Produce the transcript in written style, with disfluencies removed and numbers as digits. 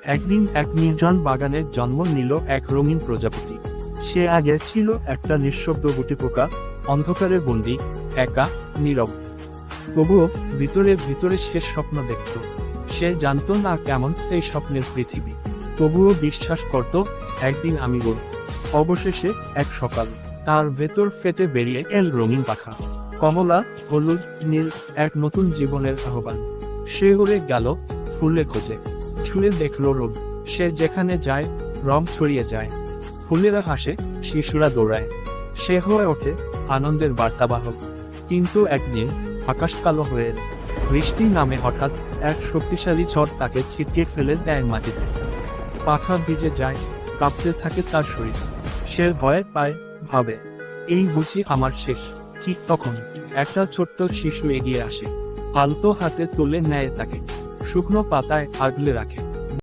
একদিন এক নির্জন বাগানে জন্ম নিল এক রঙিন প্রজাপতি। সে আগে ছিল একটা নিঃশব্দ গুটিপোকা, অন্ধকারে বন্দি, একা, নীরব। তবুও ভিতরে ভিতরে সে স্বপ্ন দেখত। সে জানতো না কেমন সেই স্বপ্নের পৃথিবী, তবুও বিশ্বাস করত একদিন আমি গড়ব। অবশেষে এক সকাল তার ভেতর ফেটে বেরিয়ে এল রঙিন পাখা। কমলা, হলুদ, নীল, এক নতুন জীবনের আহ্বান। সে উড়ে গেল ফুলের খোঁজে, ছুঁয়ে দেখলো রোদ। সে যেখানে যায় রং ছড়িয়ে যায়, ফুলেরা হাসে, শিশুরা দৌড়ায়। সে হয়ে ওঠে আনন্দের বার্তাবাহক। কিন্তু একদিন আকাশ কালো হয়ে এল। বৃষ্টি নামে হঠাৎ এক শক্তিশালী ঝড় তাকে ছিটকে ফেলে দেয় মাটিতে। পাখা ভিজে যায়, কাঁপতে থাকে তার শরীর। সে ভয় পায়, ভাবে এই বুঝি আমার শেষ। ঠিক তখন একটা ছোট্ট শিশু এগিয়ে আসে, আলতো হাতে তুলে নেয় তাকে, শুকনো পাতায় আগলে রাখে।